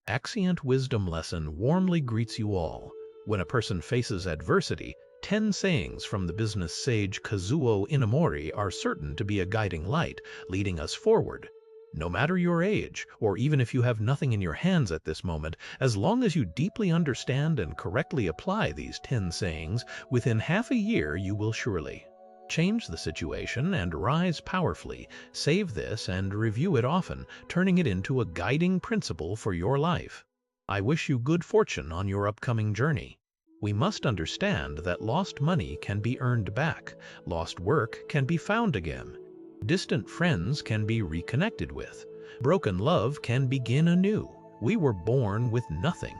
Axient Wisdom Lesson warmly greets you all. When a person faces adversity, 10 sayings from the business sage Kazuo Inamori are certain to be a guiding light, leading us forward. No matter your age, or even if you have nothing in your hands at this moment, as long as you deeply understand and correctly apply these 10 sayings, within half a year you will surely change the situation and rise powerfully. Save this and review it often, turning it into a guiding principle for your life. I wish you good fortune on your upcoming journey. We must understand that lost money can be earned back, lost work can be found again, distant friends can be reconnected with, broken love can begin anew. We were born with nothing.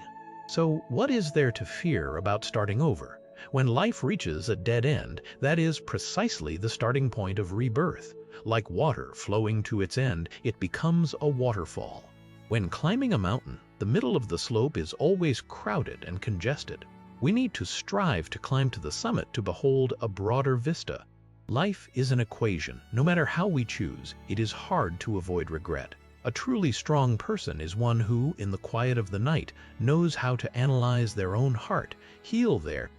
So what is there to fear about starting over? When life reaches a dead end, that is precisely the starting point of rebirth. Like water flowing to its end, it becomes a waterfall. When climbing a mountain, the middle of the slope is always crowded and congested. We need to strive to climb to the summit to behold a broader vista. Life is an equation. No matter how we choose, it is hard to avoid regret. A truly strong person is one who, in the quiet of the night, knows how to analyze their own heart, heal their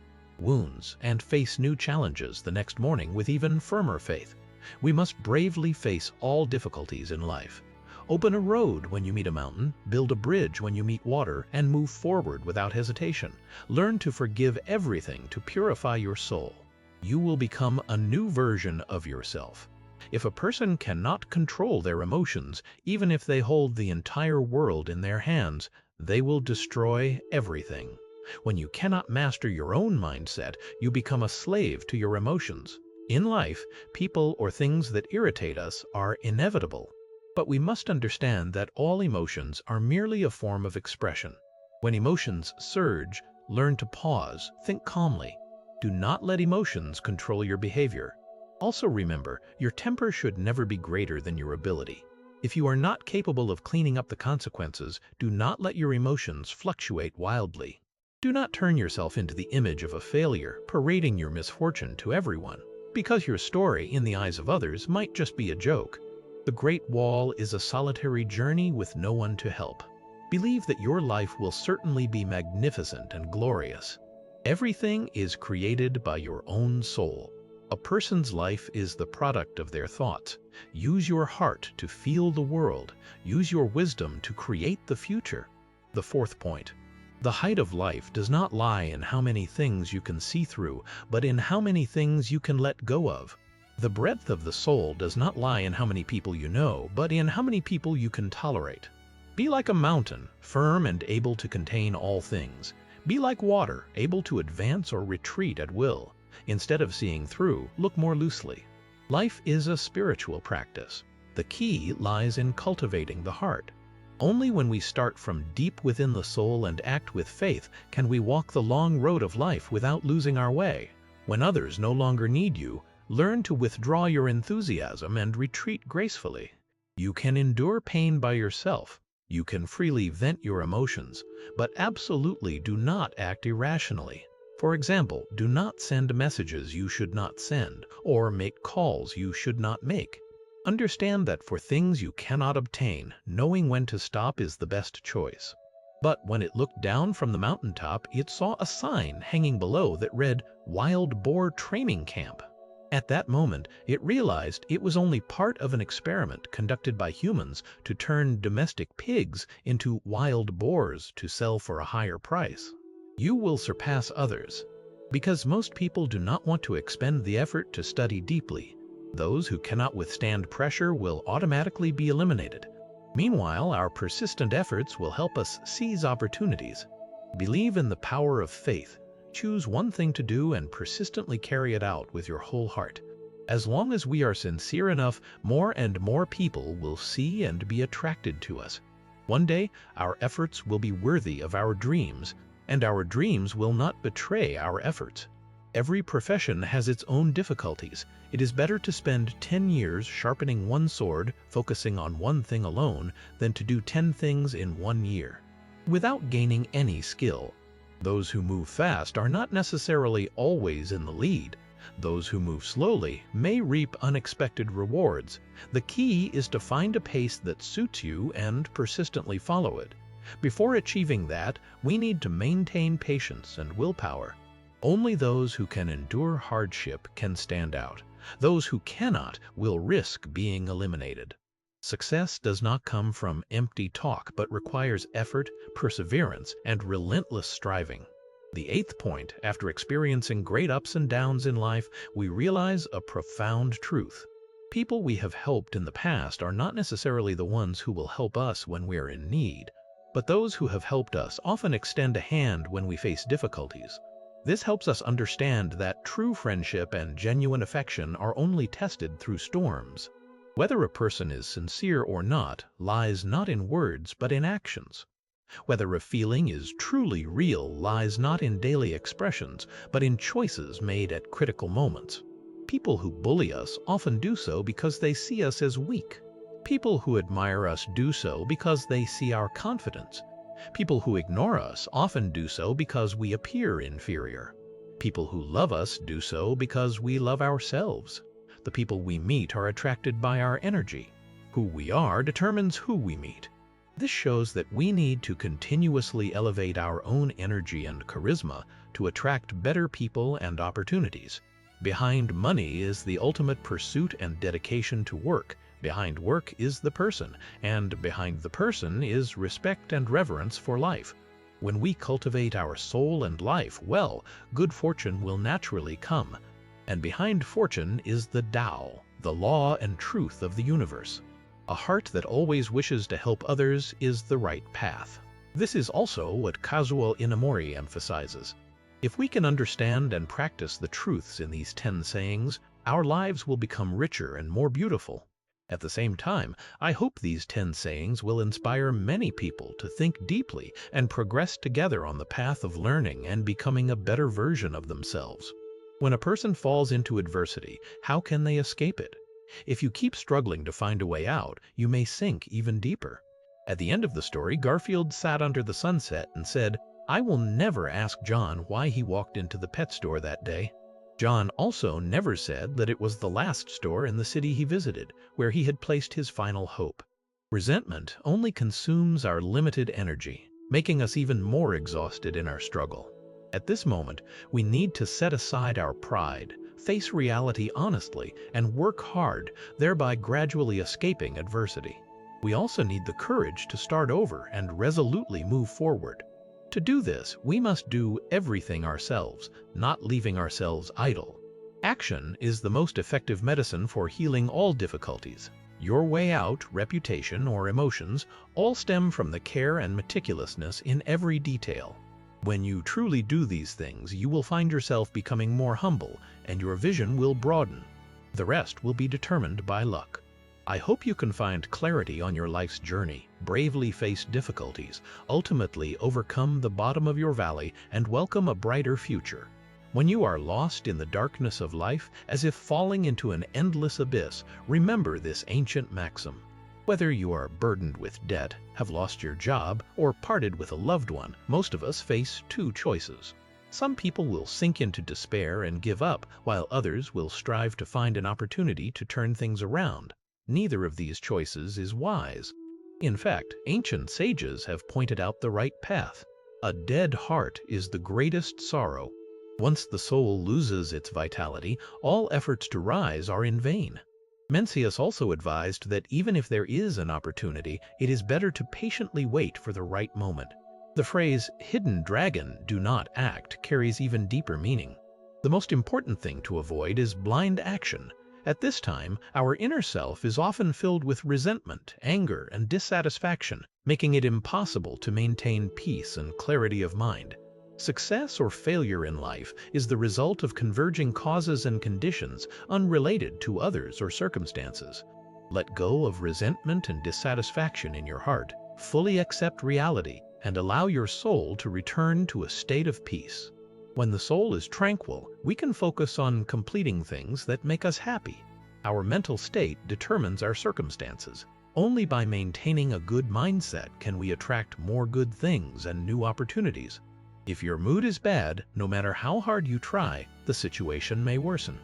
wounds, and face new challenges the next morning with even firmer faith. We must bravely face all difficulties in life. Open a road when you meet a mountain, build a bridge when you meet water, and move forward without hesitation. Learn to forgive everything to purify your soul. You will become a new version of yourself. If a person cannot control their emotions, even if they hold the entire world in their hands, they will destroy everything. When you cannot master your own mindset, you become a slave to your emotions. In life, people or things that irritate us are inevitable. But we must understand that all emotions are merely a form of expression. When emotions surge, learn to pause, think calmly. Do not let emotions control your behavior. Also remember, your temper should never be greater than your ability. If you are not capable of cleaning up the consequences, do not let your emotions fluctuate wildly. Do not turn yourself into the image of a failure, parading your misfortune to everyone, because your story, in the eyes of others, might just be a joke. The Great Wall is a solitary journey with no one to help. Believe that your life will certainly be magnificent and glorious. Everything is created by your own soul. A person's life is the product of their thoughts. Use your heart to feel the world. Use your wisdom to create the future. The fourth point. The height of life does not lie in how many things you can see through, but in how many things you can let go of. The breadth of the soul does not lie in how many people you know, but in how many people you can tolerate. Be like a mountain, firm and able to contain all things. Be like water, able to advance or retreat at will. Instead of seeing through, look more loosely. Life is a spiritual practice. The key lies in cultivating the heart. Only when we start from deep within the soul and act with faith can we walk the long road of life without losing our way. When others no longer need you, learn to withdraw your enthusiasm and retreat gracefully. You can endure pain by yourself. You can freely vent your emotions, but absolutely do not act irrationally. For example, do not send messages you should not send, or make calls you should not make. Understand that for things you cannot obtain, knowing when to stop is the best choice. But when it looked down from the mountaintop, it saw a sign hanging below that read, "Wild Boar Training Camp." At that moment, it realized it was only part of an experiment conducted by humans to turn domestic pigs into wild boars to sell for a higher price. You will surpass others, because most people do not want to expend the effort to study deeply. Those who cannot withstand pressure will automatically be eliminated. Meanwhile, our persistent efforts will help us seize opportunities. Believe in the power of faith. Choose one thing to do and persistently carry it out with your whole heart. As long as we are sincere enough, more and more people will see and be attracted to us. One day, our efforts will be worthy of our dreams, and our dreams will not betray our efforts. Every profession has its own difficulties. It is better to spend 10 years sharpening one sword, focusing on one thing alone, than to do 10 things in 1 year, without gaining any skill. Those who move fast are not necessarily always in the lead. Those who move slowly may reap unexpected rewards. The key is to find a pace that suits you and persistently follow it. Before achieving that, we need to maintain patience and willpower. Only those who can endure hardship can stand out. Those who cannot will risk being eliminated. Success does not come from empty talk but requires effort, perseverance, and relentless striving. The eighth point, after experiencing great ups and downs in life, we realize a profound truth. People we have helped in the past are not necessarily the ones who will help us when we are in need, but those who have helped us often extend a hand when we face difficulties. This helps us understand that true friendship and genuine affection are only tested through storms. Whether a person is sincere or not lies not in words but in actions. Whether a feeling is truly real lies not in daily expressions but in choices made at critical moments. People who bully us often do so because they see us as weak. People who admire us do so because they see our confidence. People who ignore us often do so because we appear inferior. People who love us do so because we love ourselves. The people we meet are attracted by our energy. Who we are determines who we meet. This shows that we need to continuously elevate our own energy and charisma to attract better people and opportunities. Behind money is the ultimate pursuit and dedication to work. Behind work is the person, and behind the person is respect and reverence for life. When we cultivate our soul and life well, good fortune will naturally come. And behind fortune is the Tao, the law and truth of the universe. A heart that always wishes to help others is the right path. This is also what Kazuo Inamori emphasizes. If we can understand and practice the truths in these 10 sayings, our lives will become richer and more beautiful. At the same time, I hope these 10 sayings will inspire many people to think deeply and progress together on the path of learning and becoming a better version of themselves. When a person falls into adversity, how can they escape it? If you keep struggling to find a way out, you may sink even deeper. At the end of the story, Garfield sat under the sunset and said, "I will never ask John why he walked into the pet store that day." John also never said that it was the last store in the city he visited, where he had placed his final hope. Resentment only consumes our limited energy, making us even more exhausted in our struggle. At this moment, we need to set aside our pride, face reality honestly, and work hard, thereby gradually escaping adversity. We also need the courage to start over and resolutely move forward. To do this, we must do everything ourselves, not leaving ourselves idle. Action is the most effective medicine for healing all difficulties. Your way out, reputation, or emotions all stem from the care and meticulousness in every detail. When you truly do these things, you will find yourself becoming more humble, and your vision will broaden. The rest will be determined by luck. I hope you can find clarity on your life's journey, bravely face difficulties, ultimately overcome the bottom of your valley, and welcome a brighter future. When you are lost in the darkness of life, as if falling into an endless abyss, remember this ancient maxim. Whether you are burdened with debt, have lost your job, or parted with a loved one, most of us face 2 choices. Some people will sink into despair and give up, while others will strive to find an opportunity to turn things around. Neither of these choices is wise. In fact, ancient sages have pointed out the right path. A dead heart is the greatest sorrow. Once the soul loses its vitality, all efforts to rise are in vain. Mencius also advised that even if there is an opportunity, it is better to patiently wait for the right moment. The phrase, "hidden dragon, do not act," carries even deeper meaning. The most important thing to avoid is blind action. At this time, our inner self is often filled with resentment, anger, and dissatisfaction, making it impossible to maintain peace and clarity of mind. Success or failure in life is the result of converging causes and conditions unrelated to others or circumstances. Let go of resentment and dissatisfaction in your heart, fully accept reality, and allow your soul to return to a state of peace. When the soul is tranquil, we can focus on completing things that make us happy. Our mental state determines our circumstances. Only by maintaining a good mindset can we attract more good things and new opportunities. If your mood is bad, no matter how hard you try, the situation may worsen.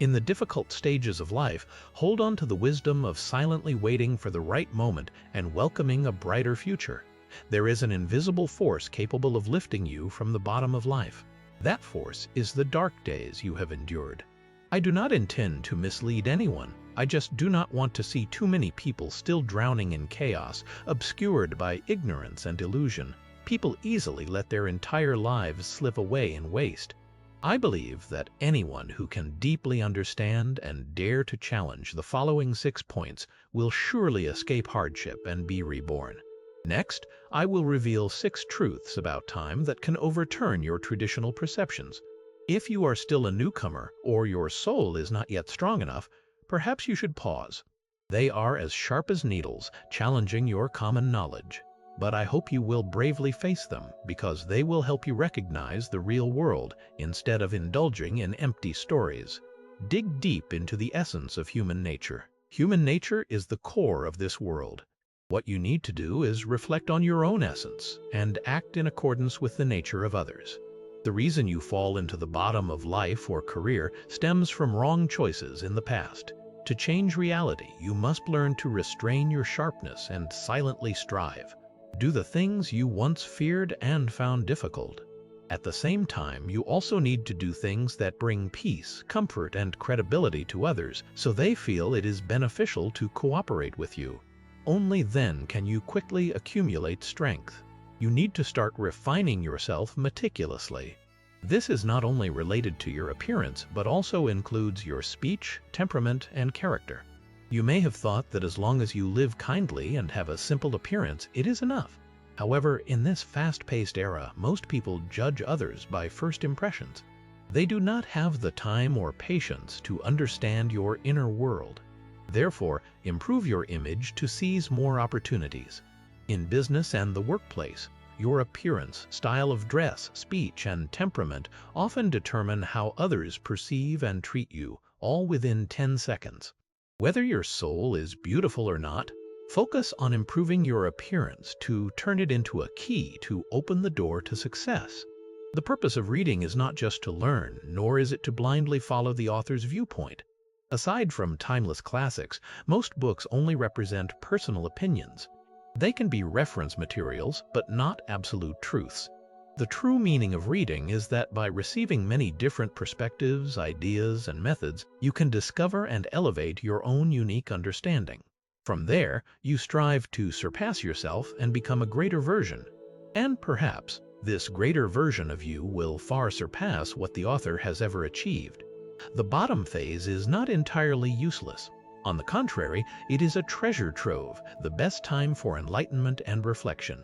In the difficult stages of life, hold on to the wisdom of silently waiting for the right moment and welcoming a brighter future. There is an invisible force capable of lifting you from the bottom of life. That force is the dark days you have endured. I do not intend to mislead anyone. I just do not want to see too many people still drowning in chaos, obscured by ignorance and illusion. People easily let their entire lives slip away in waste. I believe that anyone who can deeply understand and dare to challenge the following 6 points will surely escape hardship and be reborn. Next, I will reveal 6 truths about time that can overturn your traditional perceptions. If you are still a newcomer or your soul is not yet strong enough, perhaps you should pause. They are as sharp as needles, challenging your common knowledge. But I hope you will bravely face them because they will help you recognize the real world instead of indulging in empty stories. Dig deep into the essence of human nature. Human nature is the core of this world. What you need to do is reflect on your own essence and act in accordance with the nature of others. The reason you fall into the bottom of life or career stems from wrong choices in the past. To change reality, you must learn to restrain your sharpness and silently strive. Do the things you once feared and found difficult. At the same time, you also need to do things that bring peace, comfort, and credibility to others so they feel it is beneficial to cooperate with you. Only then can you quickly accumulate strength. You need to start refining yourself meticulously. This is not only related to your appearance, but also includes your speech, temperament, and character. You may have thought that as long as you live kindly and have a simple appearance, it is enough. However, in this fast-paced era, most people judge others by first impressions. They do not have the time or patience to understand your inner world. Therefore, improve your image to seize more opportunities. In business and the workplace, your appearance, style of dress, speech, and temperament often determine how others perceive and treat you, all within 10 seconds. Whether your soul is beautiful or not, focus on improving your appearance to turn it into a key to open the door to success. The purpose of reading is not just to learn, nor is it to blindly follow the author's viewpoint. Aside from timeless classics, most books only represent personal opinions. They can be reference materials, but not absolute truths. The true meaning of reading is that by receiving many different perspectives, ideas, and methods, you can discover and elevate your own unique understanding. From there, you strive to surpass yourself and become a greater version. And perhaps, this greater version of you will far surpass what the author has ever achieved. The bottom phase is not entirely useless. On the contrary, it is a treasure trove, the best time for enlightenment and reflection.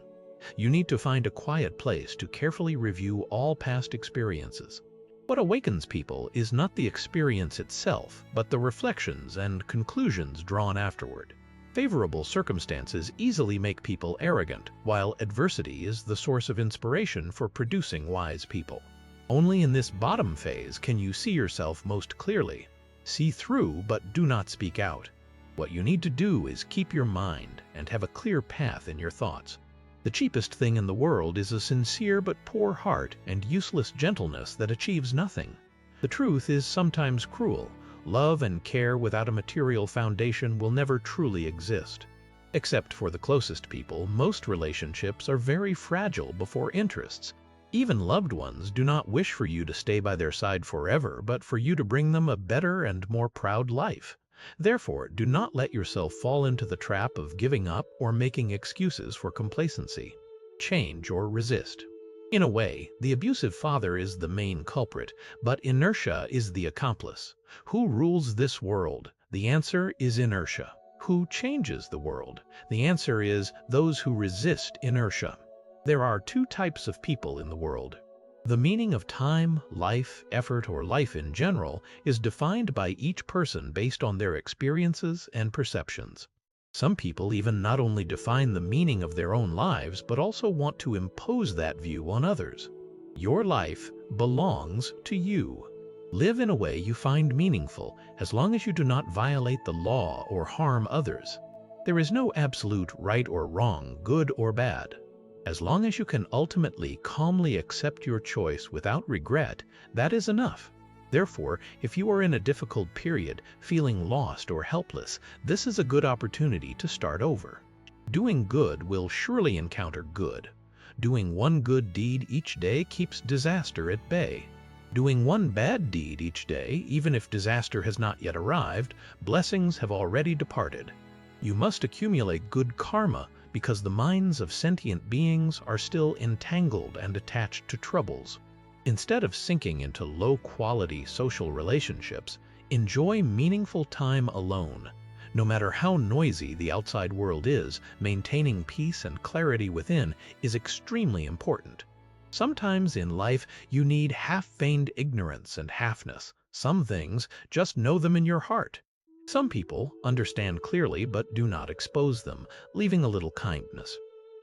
You need to find a quiet place to carefully review all past experiences. What awakens people is not the experience itself, but the reflections and conclusions drawn afterward. Favorable circumstances easily make people arrogant, while adversity is the source of inspiration for producing wise people. Only in this bottom phase can you see yourself most clearly. See through, but do not speak out. What you need to do is keep your mind and have a clear path in your thoughts. The cheapest thing in the world is a sincere but poor heart and useless gentleness that achieves nothing. The truth is sometimes cruel. Love and care without a material foundation will never truly exist. Except for the closest people, most relationships are very fragile before interests. Even loved ones do not wish for you to stay by their side forever, but for you to bring them a better and more proud life. Therefore, do not let yourself fall into the trap of giving up or making excuses for complacency. Change or resist. In a way, the abusive father is the main culprit, but inertia is the accomplice. Who rules this world? The answer is inertia. Who changes the world? The answer is those who resist inertia. There are 2 types of people in the world. The meaning of time, life, effort, or life in general is defined by each person based on their experiences and perceptions. Some people even not only define the meaning of their own lives, but also want to impose that view on others. Your life belongs to you. Live in a way you find meaningful, as long as you do not violate the law or harm others. There is no absolute right or wrong, good or bad. As long as you can ultimately calmly accept your choice without regret, that is enough. Therefore, if you are in a difficult period, feeling lost or helpless, this is a good opportunity to start over. Doing good will surely encounter good. Doing one good deed each day keeps disaster at bay. Doing one bad deed each day, even if disaster has not yet arrived, blessings have already departed. You must accumulate good karma because the minds of sentient beings are still entangled and attached to troubles. Instead of sinking into low-quality social relationships, enjoy meaningful time alone. No matter how noisy the outside world is, maintaining peace and clarity within is extremely important. Sometimes in life you need half-feigned ignorance and halfness. Some things, just know them in your heart. Some people understand clearly but do not expose them, leaving a little kindness.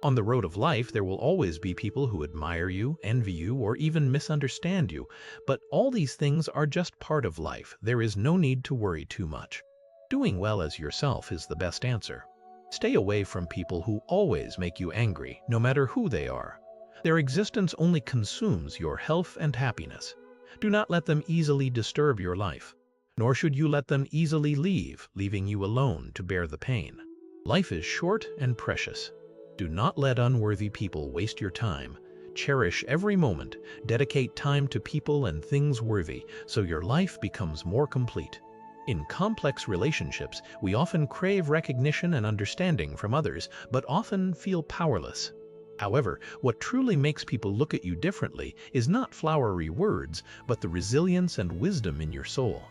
On the road of life, there will always be people who admire you, envy you, or even misunderstand you. But all these things are just part of life. There is no need to worry too much. Doing well as yourself is the best answer. Stay away from people who always make you angry, no matter who they are. Their existence only consumes your health and happiness. Do not let them easily disturb your life. Nor should you let them easily leave, leaving you alone to bear the pain. Life is short and precious. Do not let unworthy people waste your time. Cherish every moment, dedicate time to people and things worthy, so your life becomes more complete. In complex relationships, we often crave recognition and understanding from others, but often feel powerless. However, what truly makes people look at you differently is not flowery words, but the resilience and wisdom in your soul.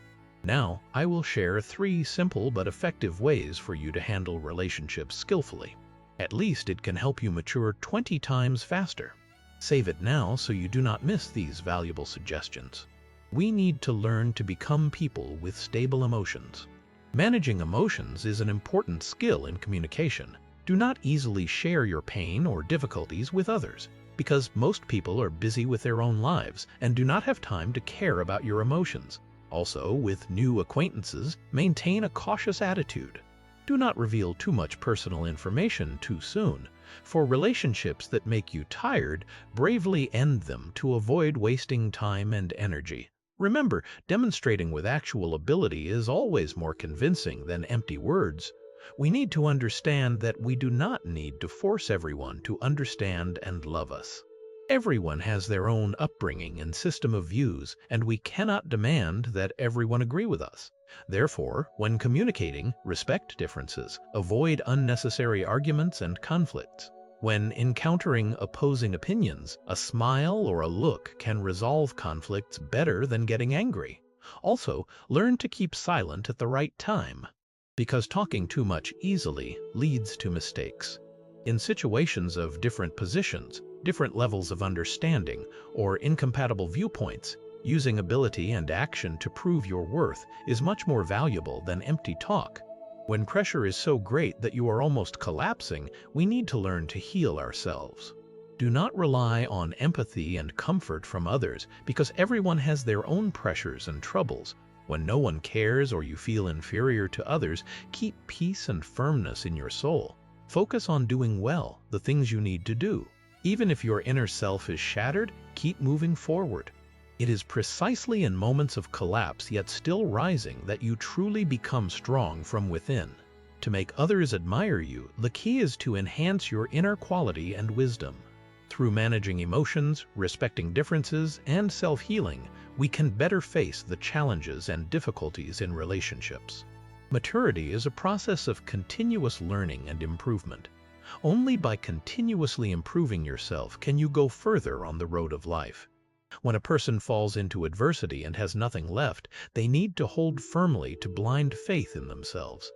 Now, I will share 3 simple but effective ways for you to handle relationships skillfully. At least it can help you mature 20 times faster. Save it now so you do not miss these valuable suggestions. We need to learn to become people with stable emotions. Managing emotions is an important skill in communication. Do not easily share your pain or difficulties with others, because most people are busy with their own lives and do not have time to care about your emotions. Also, with new acquaintances, maintain a cautious attitude. Do not reveal too much personal information too soon. For relationships that make you tired, bravely end them to avoid wasting time and energy. Remember, demonstrating with actual ability is always more convincing than empty words. We need to understand that we do not need to force everyone to understand and love us. Everyone has their own upbringing and system of views, and we cannot demand that everyone agree with us. Therefore, when communicating, respect differences, avoid unnecessary arguments and conflicts. When encountering opposing opinions, a smile or a look can resolve conflicts better than getting angry. Also, learn to keep silent at the right time, because talking too much easily leads to mistakes. In situations of different positions, different levels of understanding, or incompatible viewpoints, using ability and action to prove your worth is much more valuable than empty talk. When pressure is so great that you are almost collapsing, we need to learn to heal ourselves. Do not rely on empathy and comfort from others, because everyone has their own pressures and troubles. When no one cares or you feel inferior to others, keep peace and firmness in your soul. Focus on doing well, the things you need to do. Even if your inner self is shattered, keep moving forward. It is precisely in moments of collapse yet still rising that you truly become strong from within. To make others admire you, the key is to enhance your inner quality and wisdom. Through managing emotions, respecting differences, and self-healing, we can better face the challenges and difficulties in relationships. Maturity is a process of continuous learning and improvement. Only by continuously improving yourself can you go further on the road of life. When a person falls into adversity and has nothing left, they need to hold firmly to blind faith in themselves.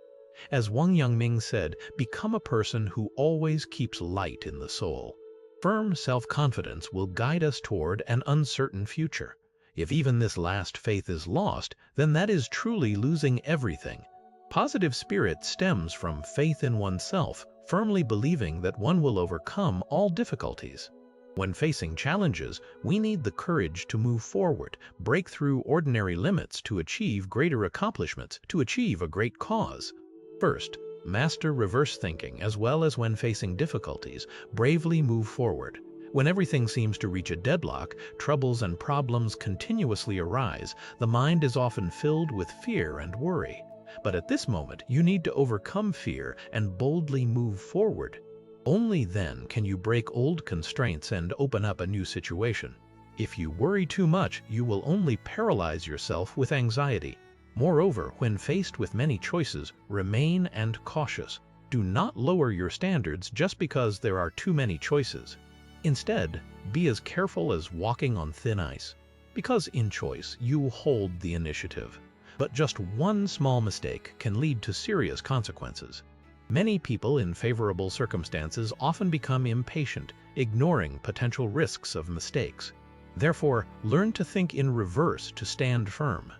As Wang Yangming said, become a person who always keeps light in the soul. Firm self-confidence will guide us toward an uncertain future. If even this last faith is lost, then that is truly losing everything. Positive spirit stems from faith in oneself, firmly believing that one will overcome all difficulties. When facing challenges, we need the courage to move forward, break through ordinary limits to achieve greater accomplishments, to achieve a great cause. First, master reverse thinking. As well as when facing difficulties, bravely move forward. When everything seems to reach a deadlock, troubles and problems continuously arise, the mind is often filled with fear and worry. But at this moment, you need to overcome fear and boldly move forward. Only then can you break old constraints and open up a new situation. If you worry too much, you will only paralyze yourself with anxiety. Moreover, when faced with many choices, remain and cautious. Do not lower your standards just because there are too many choices. Instead, be as careful as walking on thin ice. Because in choice, you hold the initiative. But just one small mistake can lead to serious consequences. Many people in favorable circumstances often become impatient, ignoring potential risks of mistakes. Therefore, learn to think in reverse to stand firm.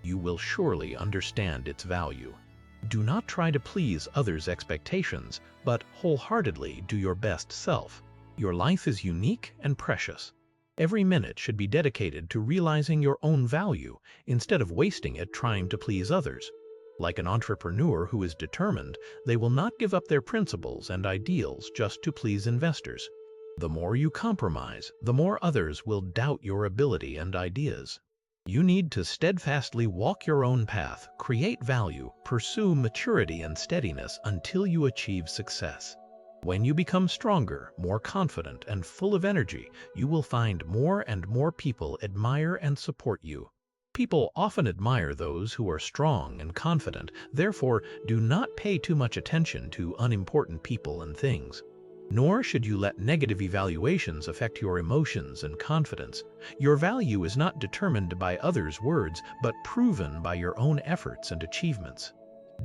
You will surely understand its value. Do not try to please others' expectations, but wholeheartedly do your best self. Your life is unique and precious. Every minute should be dedicated to realizing your own value instead of wasting it trying to please others. Like an entrepreneur who is determined, they will not give up their principles and ideals just to please investors. The more you compromise, the more others will doubt your ability and ideas. You need to steadfastly walk your own path, create value, pursue maturity and steadiness until you achieve success. When you become stronger, more confident, and full of energy, you will find more and more people admire and support you. People often admire those who are strong and confident, therefore do not pay too much attention to unimportant people and things. Nor should you let negative evaluations affect your emotions and confidence. Your value is not determined by others' words, but proven by your own efforts and achievements.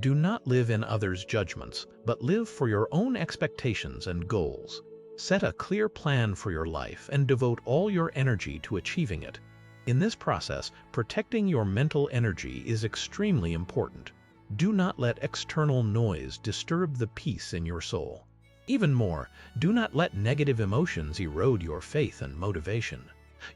Do not live in others' judgments, but live for your own expectations and goals. Set a clear plan for your life and devote all your energy to achieving it. In this process, protecting your mental energy is extremely important. Do not let external noise disturb the peace in your soul. Even more, do not let negative emotions erode your faith and motivation.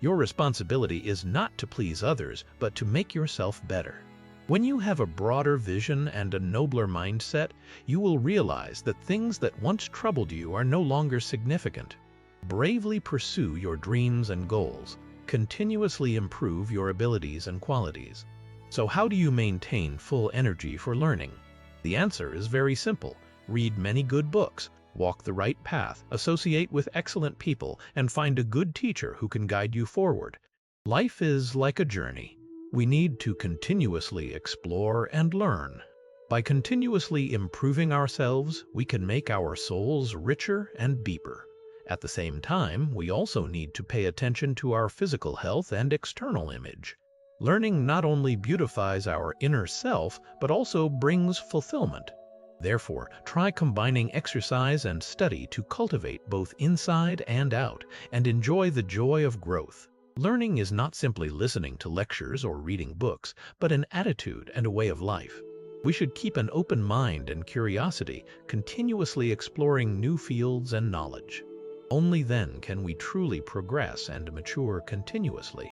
Your responsibility is not to please others, but to make yourself better. When you have a broader vision and a nobler mindset, you will realize that things that once troubled you are no longer significant. Bravely pursue your dreams and goals. Continuously improve your abilities and qualities. So how do you maintain full energy for learning? The answer is very simple. Read many good books. Walk the right path, associate with excellent people, and find a good teacher who can guide you forward. Life is like a journey. We need to continuously explore and learn. By continuously improving ourselves, we can make our souls richer and deeper. At the same time, we also need to pay attention to our physical health and external image. Learning not only beautifies our inner self, but also brings fulfillment. Therefore, try combining exercise and study to cultivate both inside and out, and enjoy the joy of growth. Learning is not simply listening to lectures or reading books, but an attitude and a way of life. We should keep an open mind and curiosity, continuously exploring new fields and knowledge. Only then can we truly progress and mature continuously.